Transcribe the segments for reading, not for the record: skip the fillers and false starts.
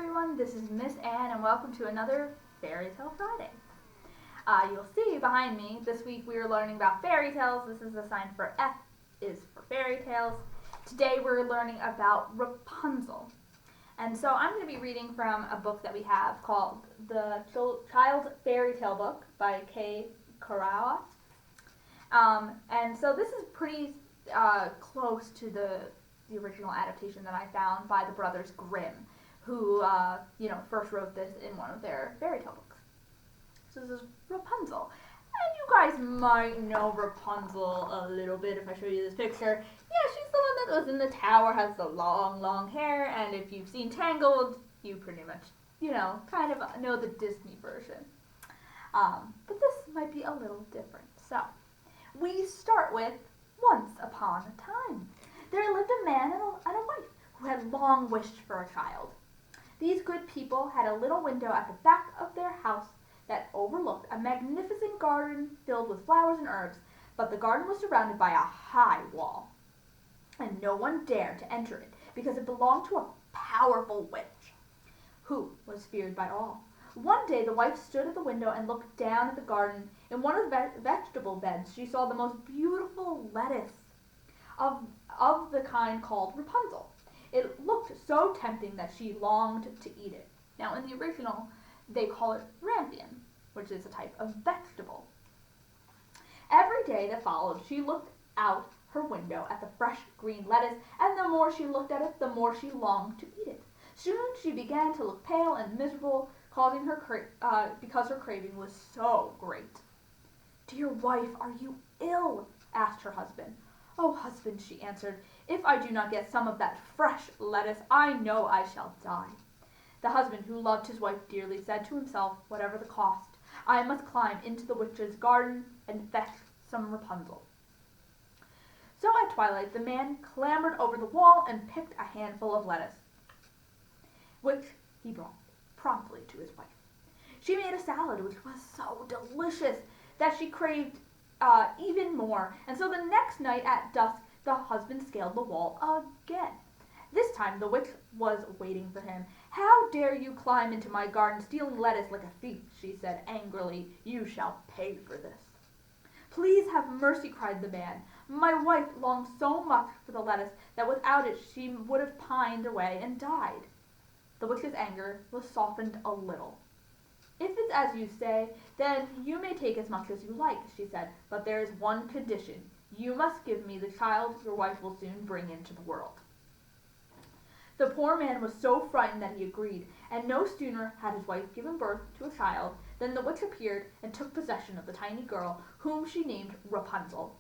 everyone, this is Miss Anne and welcome to another Fairy Tale Friday. You'll see behind me, this week we are learning about fairy tales. This is the sign for F is for fairy tales. Today we're learning about Rapunzel. And so I'm going to be reading from a book that we have called The Child Fairy Tale Book by K. Karawa. And so this is pretty close to the original adaptation that I found by the brothers Grimm, who first wrote this in one of their fairy tale books. So this is Rapunzel. And you guys might know Rapunzel a little bit if I show you this picture. Yeah, she's the one that lives in the tower, has the long hair, and if you've seen Tangled, you pretty much, kind of know the Disney version. But this might be a little different. So, we start with Once Upon a Time. There lived a man and a wife who had long wished for a child. These good people had a little window at the back of their house that overlooked a magnificent garden filled with flowers and herbs, but the garden was surrounded by a high wall, and no one dared to enter it because it belonged to a powerful witch, who was feared by all. One day the wife stood at the window and looked down at the garden. In one of the vegetable beds she saw the most beautiful lettuce of the kind called Rapunzel. It looked so tempting that she longed to eat it. Now in the original, they call it rampion, which is a type of vegetable. Every day that followed, she looked out her window at the fresh green lettuce, and the more she looked at it, the more she longed to eat it. Soon she began to look pale and miserable, because her craving was so great. "Dear wife, are you ill?" asked her husband. "Oh, husband," she answered, "if I do not get some of that fresh lettuce, I know I shall die." The husband, who loved his wife dearly, said to himself, "Whatever the cost, I must climb into the witch's garden and fetch some Rapunzel." So at twilight the man clambered over the wall and picked a handful of lettuce, which he brought promptly to his wife. She made a salad which was so delicious that she craved even more, and so the next night at dusk the husband scaled the wall again. This time the witch was waiting for him. "How dare you climb into my garden stealing lettuce like a thief?" she said angrily. "You shall pay for this." "Please have mercy," cried the man. "My wife longs so much for the lettuce that without it she would have pined away and died." The witch's anger was softened a little. "If it's as you say, then you may take as much as you like," she said, "but there is one condition. You must give me the child your wife will soon bring into the world." The poor man was so frightened that he agreed, and no sooner had his wife given birth to a child than the witch appeared and took possession of the tiny girl, whom she named Rapunzel.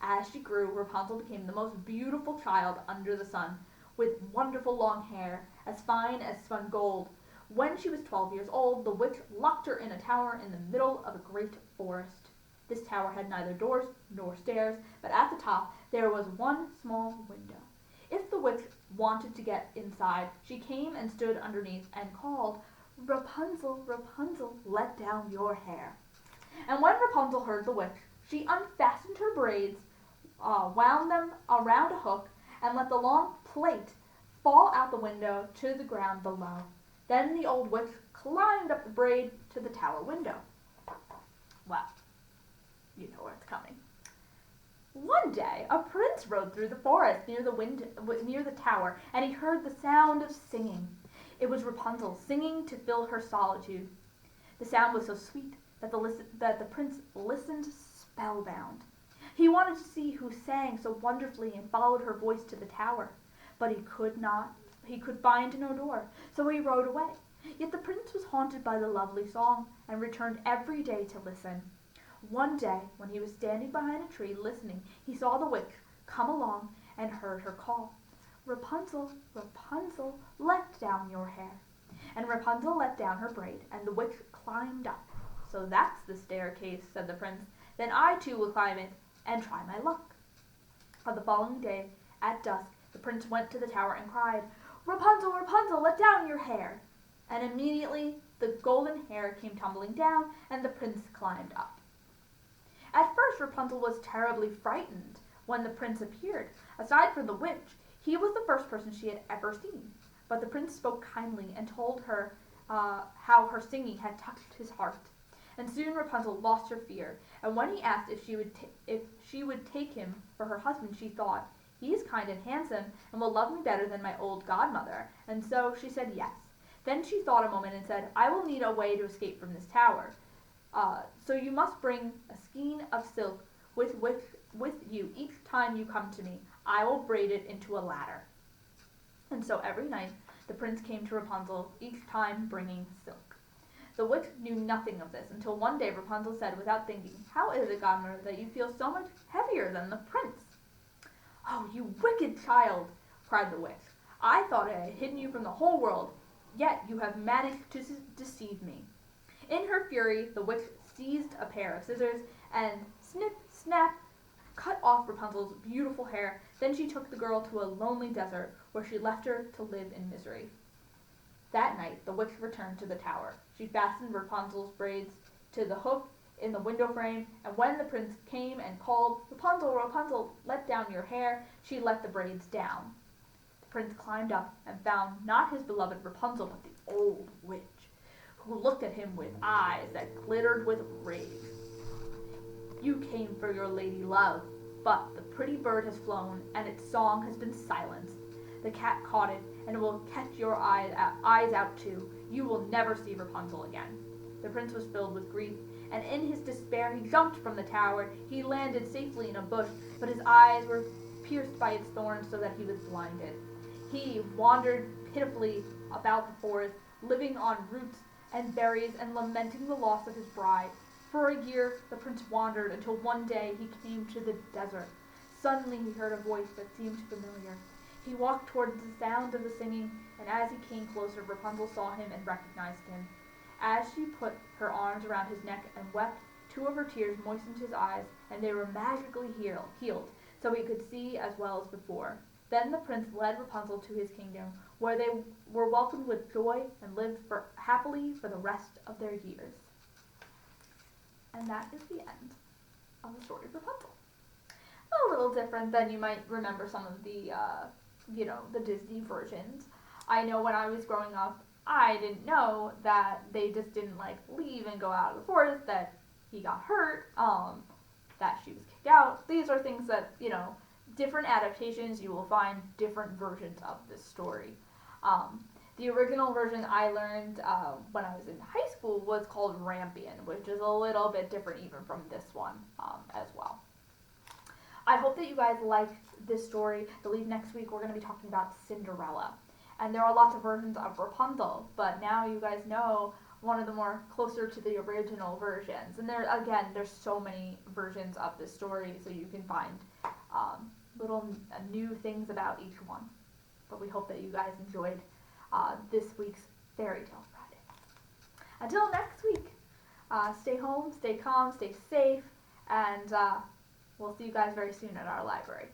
As she grew, Rapunzel became the most beautiful child under the sun, with wonderful long hair, as fine as spun gold. When she was 12 years old, the witch locked her in a tower in the middle of a great forest. This tower had neither doors nor stairs, but at the top there was one small window. If the witch wanted to get inside, she came and stood underneath and called, "Rapunzel, Rapunzel, let down your hair." And when Rapunzel heard the witch, she unfastened her braids, wound them around a hook, and let the long plait fall out the window to the ground below. Then the old witch climbed up the braid to the tower window. Well, you know where it's coming. One day a prince rode through the forest near the tower, and he heard the sound of singing. It was Rapunzel singing to fill her solitude. The sound was so sweet that the prince listened spellbound. He wanted to see who sang so wonderfully and followed her voice to the tower, but he could find no door, so he rode away. Yet the prince was haunted by the lovely song, and returned every day to listen. One day, when he was standing behind a tree listening, he saw the witch come along and heard her call, "Rapunzel, Rapunzel, let down your hair." And Rapunzel let down her braid, and the witch climbed up. "So that's the staircase," said the prince. "Then I too will climb it and try my luck." On the following day, at dusk, the prince went to the tower and cried, "Rapunzel, Rapunzel, let down your hair." And immediately the golden hair came tumbling down, and the prince climbed up. At first Rapunzel was terribly frightened when the prince appeared. Aside from the witch, he was the first person she had ever seen. But the prince spoke kindly and told her how her singing had touched his heart. And soon Rapunzel lost her fear, and when he asked if she would take him for her husband, she thought, "He is kind and handsome, and will love me better than my old godmother," and so she said yes. Then she thought a moment and said, "I will need a way to escape from this tower. So you must bring a skein of silk with you each time you come to me. I will braid it into a ladder." And so every night the prince came to Rapunzel, each time bringing silk. The witch knew nothing of this until one day Rapunzel said without thinking, "How is it, godmother, that you feel so much heavier than the prince?" "Oh, you wicked child!" cried the witch. "I thought I had hidden you from the whole world, yet you have managed to deceive me." In her fury, the witch seized a pair of scissors and snip, snap, cut off Rapunzel's beautiful hair. Then she took the girl to a lonely desert, where she left her to live in misery. That night the witch returned to the tower. She fastened Rapunzel's braids to the hook in the window frame, and when the prince came and called, "Rapunzel, Rapunzel, let down your hair," she let the braids down. The prince climbed up and found not his beloved Rapunzel, but the old witch, who looked at him with eyes that glittered with rage. "You came for your lady love, but the pretty bird has flown, and its song has been silenced. The cat caught it, and will catch your eyes out too. You will never see Rapunzel again." The prince was filled with grief, and in his despair he jumped from the tower. He landed safely in a bush, but his eyes were pierced by its thorns so that he was blinded. He wandered pitifully about the forest, living on roots and berries and lamenting the loss of his bride. For a year the prince wandered until one day he came to the desert. Suddenly he heard a voice that seemed familiar. He walked towards the sound of the singing, and as he came closer, Rapunzel saw him and recognized him. As she put her arms around his neck and wept, two of her tears moistened his eyes, and they were magically healed, so he could see as well as before. Then the prince led Rapunzel to his kingdom, where they were welcomed with joy and lived happily for the rest of their years. And that is the end of the story of Rapunzel. A little different than you might remember some of the, the Disney versions. I know when I was growing up, I didn't know that they just didn't leave and go out of the forest, that he got hurt, that she was kicked out. These are things that, different adaptations, you will find different versions of this story. The original version I learned when I was in high school was called Rampion, which is a little bit different even from this one as well. I hope that you guys liked this story. I believe next week we're going to be talking about Cinderella. And there are lots of versions of Rapunzel, but now you guys know one of the more closer to the original versions. And there's so many versions of this story, so you can find little new things about each one. But we hope that you guys enjoyed this week's Fairy Tale Friday. Until next week, stay home, stay calm, stay safe, and we'll see you guys very soon at our library.